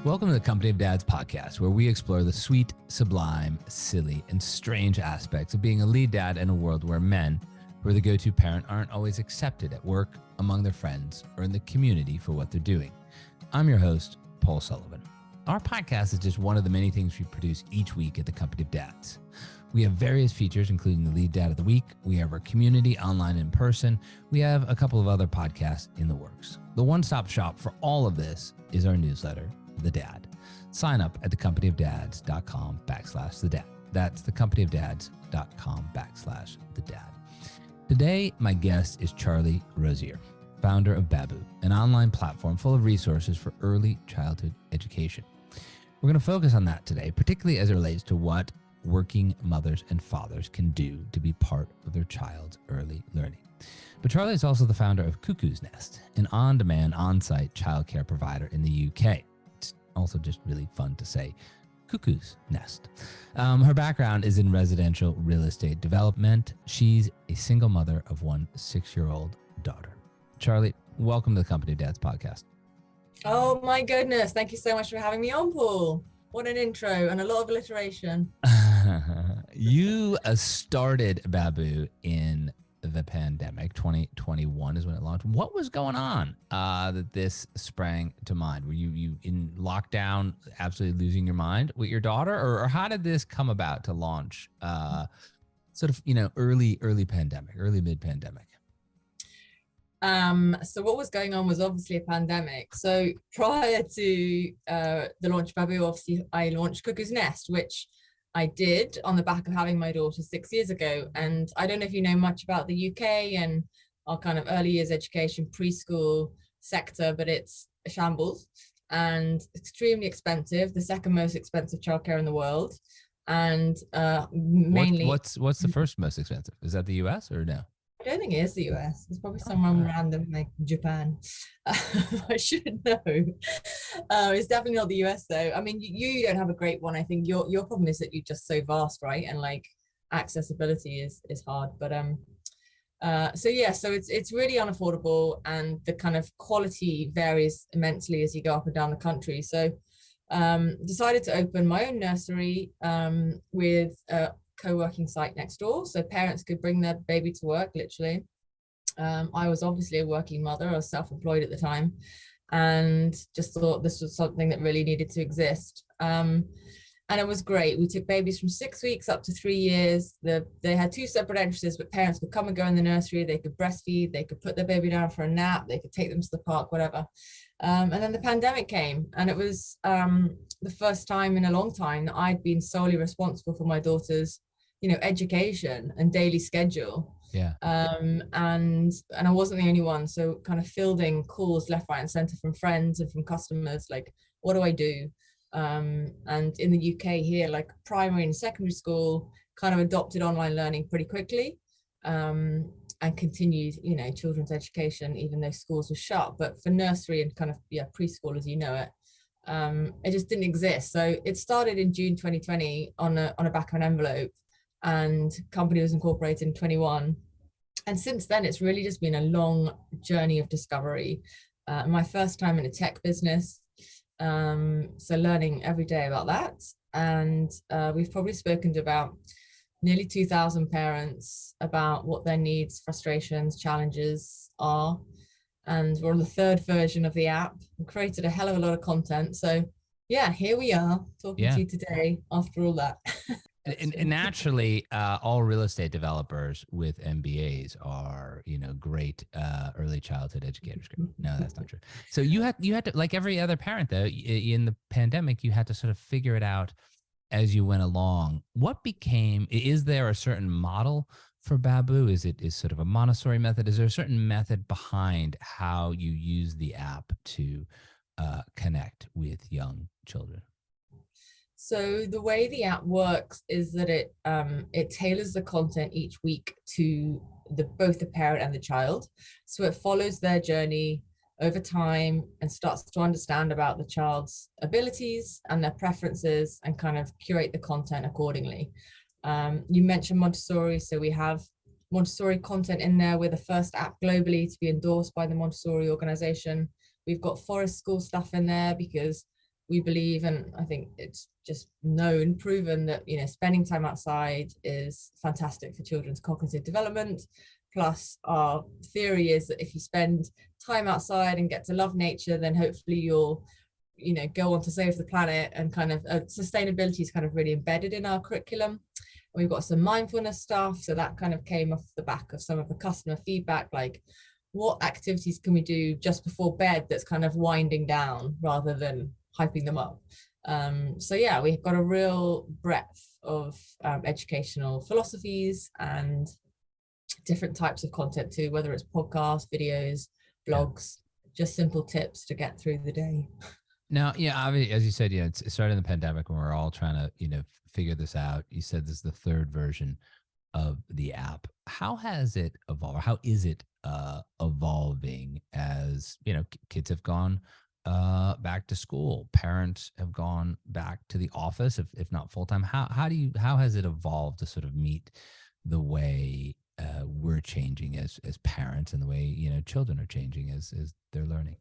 Welcome to the Company of Dads podcast, where we explore the sweet, sublime, silly, and strange aspects of being a lead dad in a world where men, who are the go-to parent, aren't always accepted at work, among their friends, or in the community for what they're doing. I'm your host, Paul Sullivan. Our podcast is just one of the many things we produce each week at the Company of Dads. We have various features, including the Lead Dad of the Week. We have our community online and in person. We have a couple of other podcasts in the works. The one-stop shop for all of this is our newsletter, The Dad. Sign up at thecompanyofdads.com/thedad. That's thecompanyofdads.com/thedad. Today, my guest is Charlie Rosier, founder of Babbu, an online platform full of resources for early childhood education. We're going to focus on that today, particularly as it relates to what working mothers and fathers can do to be part of their child's early learning. But Charlie is also the founder of Cuckoo's Nest, an on-demand, on-site childcare provider in the UK. It's also just really fun to say Cuckoo's Nest. Her background is in residential real estate development. She's a single mother of one 6-year-old daughter. Charlie, welcome to the Company of Dads podcast. Oh my goodness. Thank you so much for having me on, Paul. What an intro and a lot of alliteration. You started Babbu in the pandemic. 2021 is when it launched. What was going on that this sprang to mind? Were you in lockdown, absolutely losing your mind with your daughter, or how did this come about to launch early pandemic, early mid-pandemic? So what was going on was obviously a pandemic. So prior to the launch of Babbu, obviously I launched Cuckoo's Nest, which I did on the back of having my daughter 6 years ago. And I don't know if you know much about the UK and our kind of early years education preschool sector, but it's a shambles and extremely expensive, the second most expensive childcare in the world. And mainly... What's the first most expensive? Is that the US or no? I don't think it is the US. It's probably someone random like Japan. I should know. It's definitely not the US though. I mean, you don't have a great one. I think your problem is that you're just so vast, right? And like accessibility is hard. But so it's really unaffordable, and the kind of quality varies immensely as you go up and down the country. So decided to open my own nursery with co-working site next door, so parents could bring their baby to work literally. I was obviously a working mother. I was self-employed at the time and just thought this was something that really needed to exist, and it was great. We took babies from 6 weeks up to 3 years. They had 2 separate entrances, but parents could come and go in the nursery. They could breastfeed, they could put their baby down for a nap, they could take them to the park, whatever. And then the pandemic came, and it was the first time in a long time that I'd been solely responsible for my daughter's education and daily schedule. Yeah. And I wasn't the only one. So kind of fielding calls left, right, and center from friends and from customers, like, what do I do? And in the UK here, like primary and secondary school kind of adopted online learning pretty quickly, and continued, children's education, even though schools were shut. But for nursery and kind of preschool as you know it, it just didn't exist. So it started in June 2020 on a back of an envelope, and company was incorporated in 21. And since then, it's really just been a long journey of discovery. My first time in a tech business, so learning every day about that. And we've probably spoken to about nearly 2,000 parents about what their needs, frustrations, challenges are. And we're on the 3rd version of the app. We created a hell of a lot of content. So yeah, here we are talking to you today after all that. And naturally, all real estate developers with MBAs are, great early childhood educators. No, that's not true. So you had to, like every other parent, though, in the pandemic, you had to sort of figure it out as you went along. Is there a certain model for Babbu? Is sort of a Montessori method? Is there a certain method behind how you use the app to connect with young children? So the way the app works is that it tailors the content each week to both the parent and the child. So it follows their journey over time and starts to understand about the child's abilities and their preferences and kind of curate the content accordingly. You mentioned Montessori, so we have Montessori content in there. We're the first app globally to be endorsed by the Montessori organization. We've got forest school stuff in there because we believe, and I think it's just known, proven that, spending time outside is fantastic for children's cognitive development. Plus, our theory is that if you spend time outside and get to love nature, then hopefully you'll, go on to save the planet. And kind of sustainability is kind of really embedded in our curriculum. We've got some mindfulness stuff. So that kind of came off the back of some of the customer feedback, like what activities can we do just before bed that's kind of winding down rather than hyping them up. So yeah, we've got a real breadth of educational philosophies and different types of content too, whether it's podcasts, videos, blogs, just simple tips to get through the day. Now, yeah, as you said, it started in the pandemic when we're all trying to, figure this out. You said this is the third version of the app. How has it evolved? How is it evolving as, kids have gone back to school, parents have gone back to the office, if not full time? How has it evolved to sort of meet the way we're changing as parents and the way, children are changing as they're learning?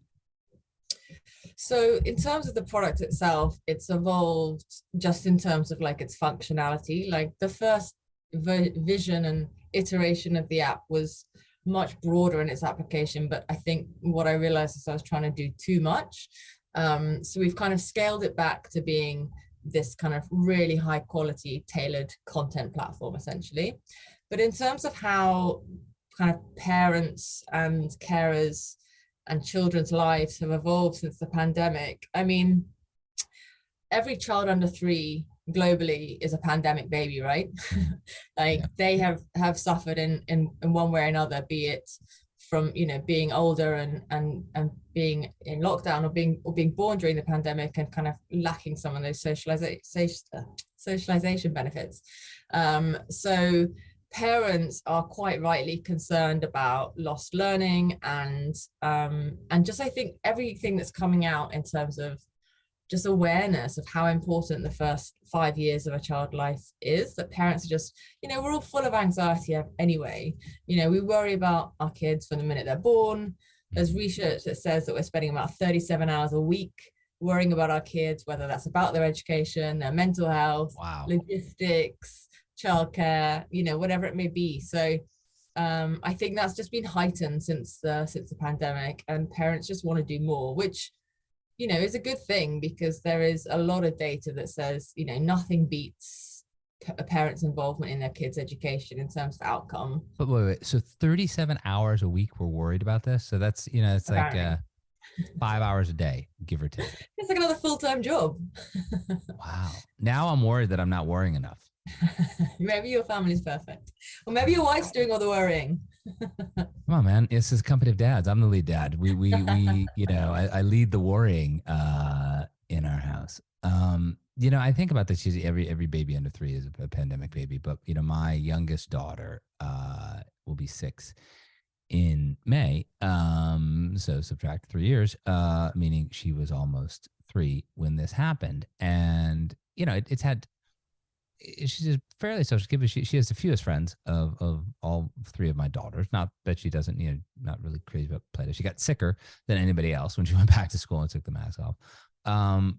So in terms of the product itself, it's evolved just in terms of like its functionality. Like the first vision and iteration of the app was much broader in its application, but I think what I realized is I was trying to do too much. So we've kind of scaled it back to being this kind of really high quality tailored content platform essentially. But in terms of how kind of parents and carers and children's lives have evolved since the pandemic, I mean, every child under 3 globally is a pandemic baby, right? They have suffered in one way or another, be it from being older and being in lockdown, or being born during the pandemic and kind of lacking some of those socialization benefits. So parents are quite rightly concerned about lost learning and just, I think, everything that's coming out in terms of just awareness of how important the first 5 years of a child life is, that parents are just, we're all full of anxiety anyway. We worry about our kids from the minute they're born. There's research that says that we're spending about 37 hours a week worrying about our kids, whether that's about their education, their mental health, logistics, childcare, whatever it may be. So I think that's just been heightened since the pandemic, and parents just want to do more, which is a good thing, because there is a lot of data that says nothing beats a parent's involvement in their kids' education in terms of outcome. But wait. So 37 hours a week we're worried about this? So that's, it's apparently like 5 hours a day, give or take. It's like another full-time job. Wow. Now I'm worried that I'm not worrying enough. Maybe your family's perfect. Or maybe your wife's doing all the worrying. Come on, man. This is Company of Dads. I'm the lead dad. We I lead the worrying in our house. I think about this. Every baby under 3 is a pandemic baby, but my youngest daughter will be 6 in May. So subtract 3 years, meaning she was almost 3 when this happened. And she's a fairly social kid, but she has the fewest friends of all 3 of my daughters. Not that she doesn't, not really crazy about Play-Doh. She got sicker than anybody else when she went back to school and took the mask off.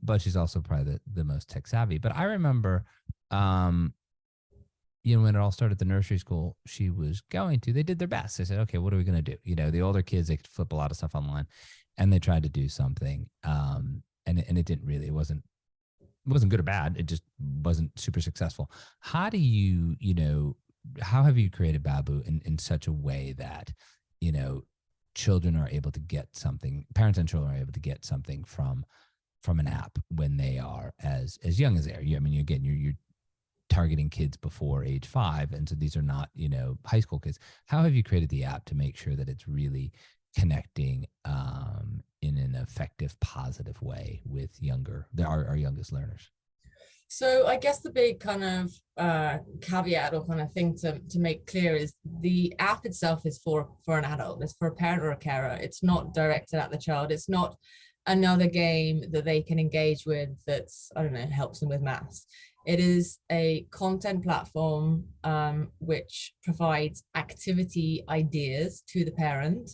But she's also probably the most tech savvy. But I remember, when it all started at the nursery school she was going to, they did their best. They said, okay, what are we going to do? The older kids, they could flip a lot of stuff online, and they tried to do something. And it didn't really, it wasn't good or bad. It just wasn't super successful. How do you, how have you created Babbu in such a way that, children are able to get something, parents and children are able to get something from an app when they are as young as they are? You're targeting kids before age 5. And so these are not, high school kids. How have you created the app to make sure that it's really connecting in an effective, positive way with our youngest learners? So I guess the big kind of caveat or kind of thing to make clear is the app itself is for an adult. It's for a parent or a carer. It's not directed at the child. It's not another game that they can engage with that's, I don't know, helps them with maths. It is a content platform which provides activity ideas to the parent,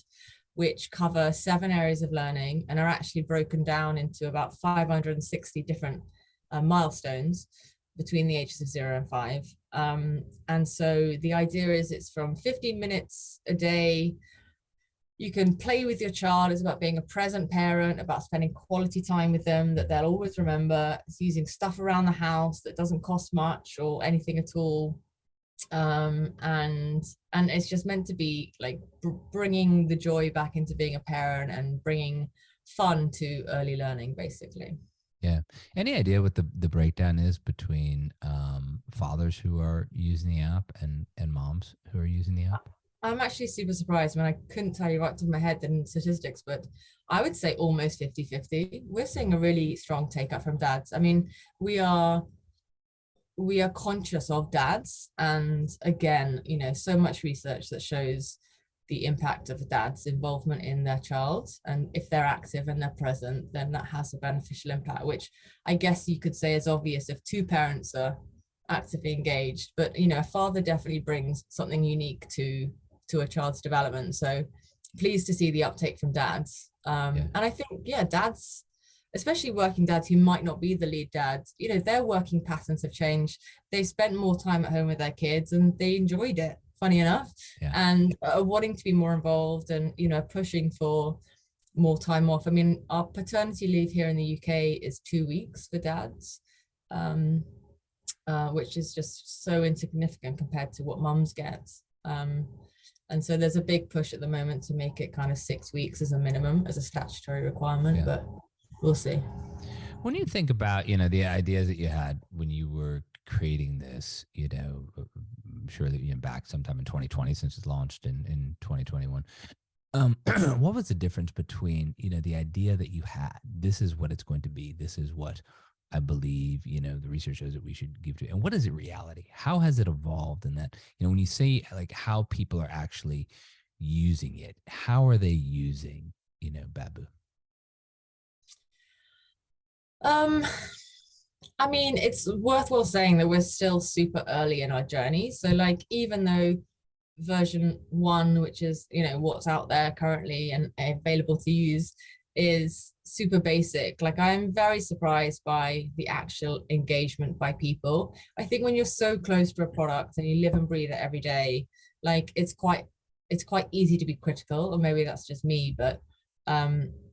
which cover 7 areas of learning and are actually broken down into about 560 different milestones between the ages of 0 and 5. And so the idea is it's from 15 minutes a day. You can play with your child. It's about being a present parent, about spending quality time with them that they'll always remember. It's using stuff around the house that doesn't cost much or anything at all. And it's just meant to be like bringing the joy back into being a parent and bringing fun to early learning, basically. Yeah. Any idea what the breakdown is between fathers who are using the app and moms who are using the app? I'm actually super surprised. I mean, I couldn't tell you right off my head the statistics, but I would say almost 50-50. We're seeing a really strong take up from dads. I mean, we are conscious of dads. And again, you know, so much research that shows the impact of a dad's involvement in their child. And if they're active and they're present, then that has a beneficial impact, which I guess you could say is obvious if two parents are actively engaged. But, you know, a father definitely brings something unique to a child's development. So pleased to see the uptake from dads. And I think, dads, especially working dads who might not be the lead dads, you know, their working patterns have changed. They spent more time at home with their kids and they enjoyed it, funny enough, and are wanting to be more involved and, you know, pushing for more time off. I mean, our paternity leave here in the UK is 2 weeks for dads, which is just so insignificant compared to what mums get. And so there's a big push at the moment to make it kind of 6 weeks as a minimum, as a statutory requirement, but we'll see. When you think about, you know, the ideas that you had when you were creating this, you know, I'm sure that you're back sometime in 2020 since it's launched in 2021. What was the difference between, you know, the idea that you had, this is what it's going to be, this is what I believe, you know, the research shows that we should give to it, and what is it reality? How has it evolved in that, you know, when you say like how people are actually using it, how are they using, you know, Babbu? I mean, it's worthwhile saying that we're still super early in our journey. So like, even though version 1, which is, you know, what's out there currently and available to use, is super basic, like I'm very surprised by the actual engagement by people. I think when you're so close to a product and you live and breathe it every day, like it's quite easy to be critical, or maybe that's just me, but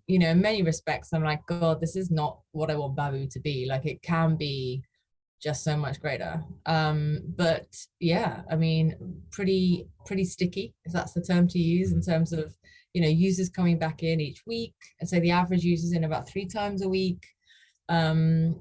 you know, in many respects I'm like, God, this is not what I want Babbu to be. Like it can be just so much greater. But yeah, I mean, pretty sticky, if that's the term to use, in terms of, you know, users coming back in each week. And so the average user's in about 3 times a week. And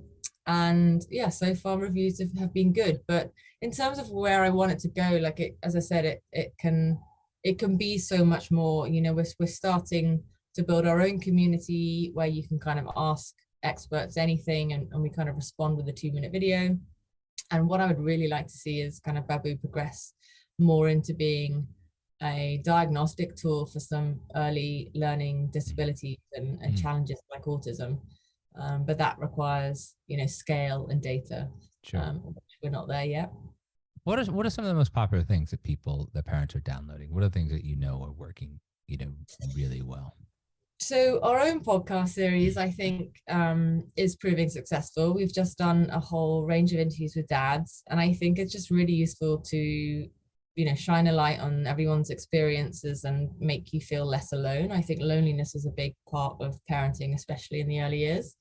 yeah, so far reviews have been good. But in terms of where I want it to go, like it, as I said, it can be so much more. You know, we're starting to build our own community where you can kind of ask experts anything, and we kind of respond with a 2-minute video. And what I would really like to see is kind of Babbu progress more into being a diagnostic tool for some early learning disabilities and challenges like autism. But that requires, you know, scale and data. Sure. Which we're not there yet. What are some of the most popular things that parents are downloading? What are the things that you know are working, you know, really well? So our own podcast series, I think, is proving successful. We've just done a whole range of interviews with dads, and I think it's just really useful to, you know, shine a light on everyone's experiences and make you feel less alone. I think loneliness is a big part of parenting, especially in the early years.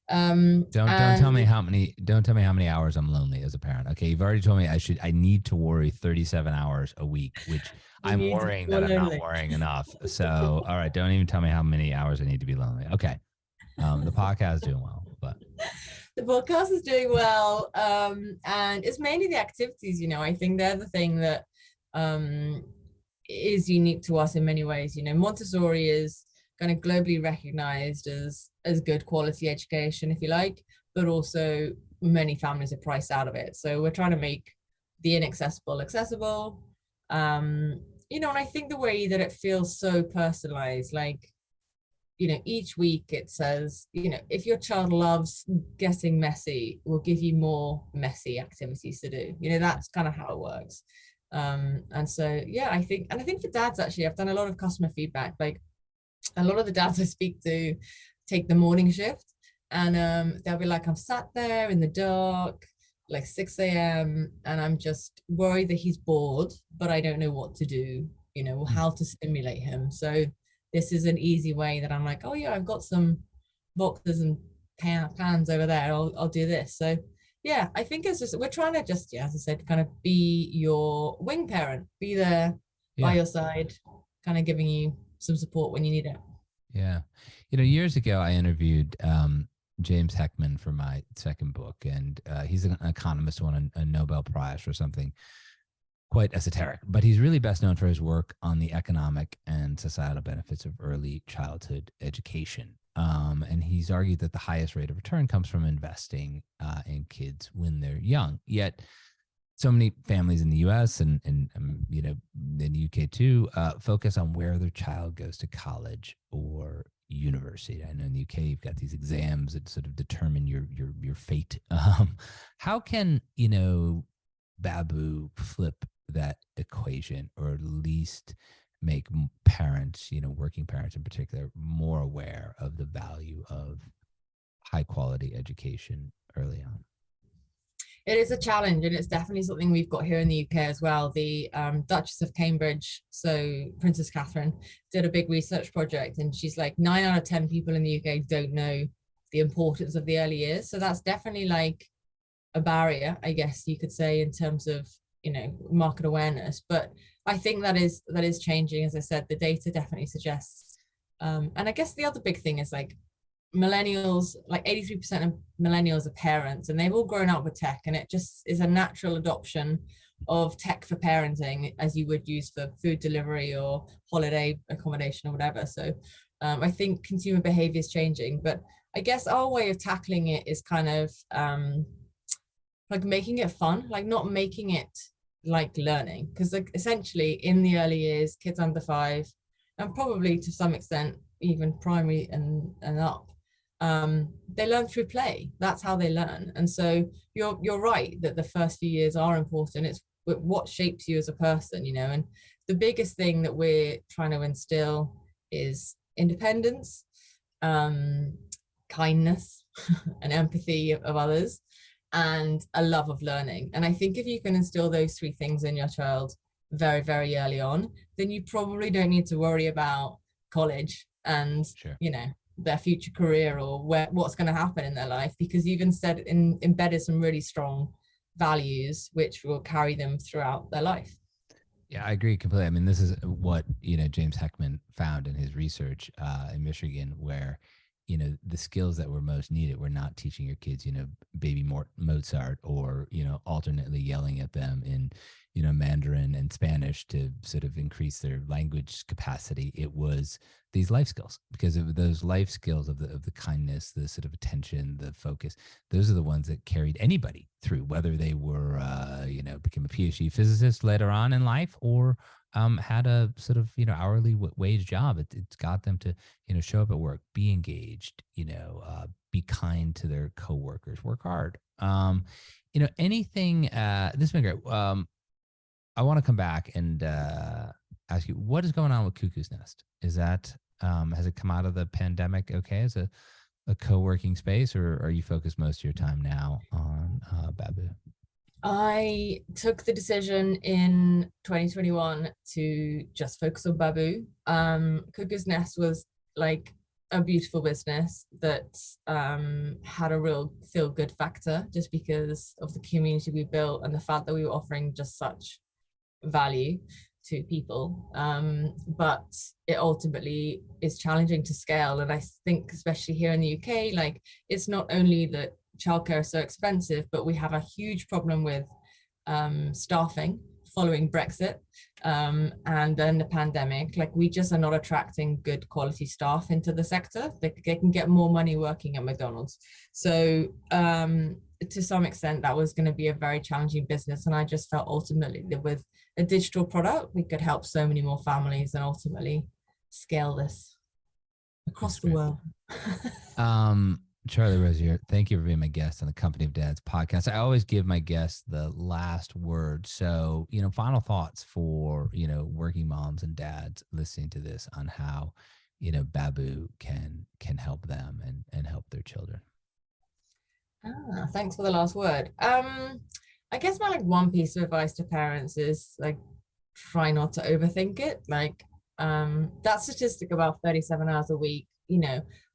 Don't tell me how many hours I'm lonely as a parent. Okay, you've already told me I need to worry 37 hours a week, which I'm worrying that I'm not worrying enough. So, all right, don't even tell me how many hours I need to be lonely. Okay, the podcast is doing well, but the podcast is doing well, and it's mainly the activities. You know, I think they're the thing that is unique to us in many ways. You know, Montessori is kind of globally recognized as good quality education, if you like, but also many families are priced out of it. So we're trying to make the inaccessible accessible. You know, and I think the way that it feels so personalized, like, you know, each week it says, you know, if your child loves getting messy, we'll give you more messy activities to do. You know, that's kind of how it works. And so, yeah, I think for dads, actually, I've done a lot of customer feedback. Like, a lot of the dads I speak to take the morning shift, and they'll be like, I'm sat there in the dark, like 6 a.m., and I'm just worried that he's bored, but I don't know what to do, Mm. how to stimulate him. So this is an easy way that I'm like, oh yeah, I've got some boxes and pans over there. I'll do this. So yeah, I think it's just we're trying to just, yeah, as I said, kind of be your wing parent, be there by Yeah. your side, kind of giving you some support when you need it. Yeah. Years ago, I interviewed James Heckman for my second book, and he's an economist who won a Nobel Prize for something quite esoteric, but he's really best known for his work on the economic and societal benefits of early childhood education. And he's argued that the highest rate of return comes from investing in kids when they're young. Yet, so many families in the U.S. and in the U.K. too focus on where their child goes to college or university. I know in the UK you've got these exams that sort of determine your fate. How can Babbu flip that equation, or at least make parents, working parents in particular, more aware of the value of high quality education early on? It is a challenge, and it's definitely something we've got here in the UK as well. The Duchess of Cambridge, so Princess Catherine, did a big research project, and she's like 9 out of 10 people in the UK don't know the importance of the early years. So that's definitely like a barrier, I guess you could say, in terms of market awareness. But I think that is changing. As I said, the data definitely suggests. And I guess the other big thing is like millennials, like 83% of millennials are parents, and they've all grown up with tech, and it just is a natural adoption of tech for parenting as you would use for food delivery or holiday accommodation or whatever. So I think consumer behavior is changing, but I guess our way of tackling it is kind of like making it fun, like not making it like learning, because like essentially in the early years, kids under 5, and probably to some extent even primary and up, they learn through play. That's how they learn. And so you're right that the first few years are important. It's what shapes you as a person, and the biggest thing that we're trying to instill is independence, kindness, and empathy of others, and a love of learning. And I think if you can instill those 3 things in your child very, very early on, then you probably don't need to worry about college and Sure. their future career or what's going to happen in their life, because you've instead embedded some really strong values which will carry them throughout their life. Yeah, I agree completely. I mean, this is what James Heckman found in his research in Michigan, where the skills that were most needed were not teaching your kids, baby Mozart, or alternately yelling at them in Mandarin and Spanish to sort of increase their language capacity. It was these life skills, because of those life skills of the kindness, the sort of attention, the focus. Those are the ones that carried anybody through, whether they were became a PhD physicist later on in life, or had a sort of hourly wage job. It's got them to show up at work, be engaged, be kind to their coworkers, work hard. Anything. This has been great. I want to come back and ask you, what is going on with Cuckoo's Nest? Is that has it come out of the pandemic okay as a co-working space, or are you focused most of your time now on Babbu? I took the decision in 2021 to just focus on Babbu. Cuckoo's Nest was like a beautiful business that had a real feel-good factor, just because of the community we built and the fact that we were offering just such value to people. But it ultimately is challenging to scale. And I think especially here in the UK, like it's not only that childcare is so expensive, but we have a huge problem with staffing following Brexit, and then the pandemic. Like we just are not attracting good quality staff into the sector. They can get more money working at McDonald's. So to some extent that was going to be a very challenging business, and I just felt ultimately that with a digital product we could help so many more families and ultimately scale this across the world. Charlie Rosier, thank you for being my guest on the Company of Dads podcast. I always give my guests the last word. So, final thoughts for, working moms and dads listening to this on how, Babbu can help them and help their children. Thanks for the last word. I guess my one piece of advice to parents is try not to overthink it. That statistic about 37 hours a week,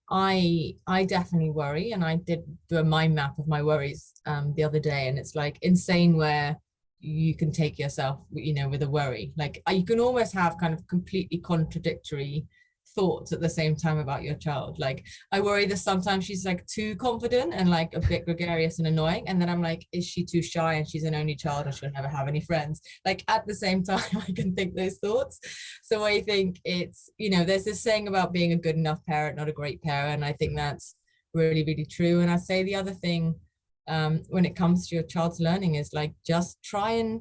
I definitely worry, and I did do a mind map of my worries the other day, and it's insane where you can take yourself, with a worry. You can almost have kind of completely contradictory thoughts at the same time about your child. I worry that sometimes she's too confident and a bit gregarious and annoying, and then I'm is she too shy and she's an only child and she'll never have any friends? At the same time I can think those thoughts. So I think it's, there's this saying about being a good enough parent, not a great parent, and I think that's really, really true. And I'd say the other thing when it comes to your child's learning is just try and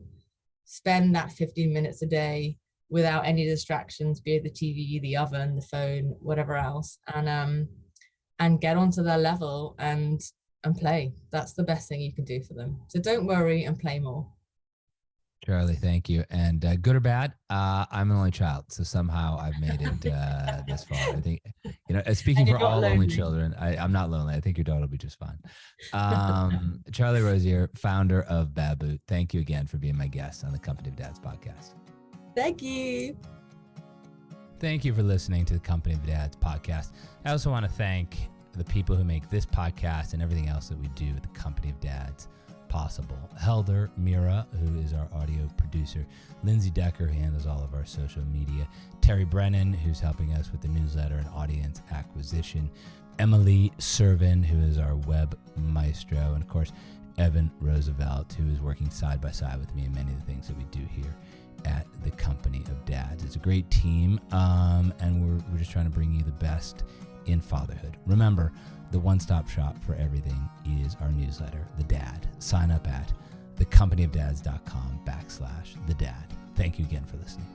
spend that 15 minutes a day without any distractions, be it the TV, the oven, the phone, whatever else, and get onto their level and play. That's the best thing you can do for them. So don't worry and play more. Charlie, thank you. And good or bad, I'm an only child, so somehow I've made it this far. I think, speaking for all lonely children, I'm not lonely. I think your daughter will be just fine. Charlie Rosier, founder of Babbu, thank you again for being my guest on the Company of Dads podcast. Thank you. Thank you for listening to the Company of Dads podcast. I also want to thank the people who make this podcast and everything else that we do at the Company of Dads possible. Helder Mira, who is our audio producer. Lindsay Decker, who handles all of our social media. Terry Brennan, who's helping us with the newsletter and audience acquisition. Emily Servin, who is our web maestro. And of course, Evan Roosevelt, who is working side by side with me in many of the things that we do here at the Company of Dads. It's a great team, and we're just trying to bring you the best in fatherhood. Remember, the one-stop shop for everything is our newsletter, The Dad. Sign up at thecompanyofdads.com/thedad. Thank you again for listening.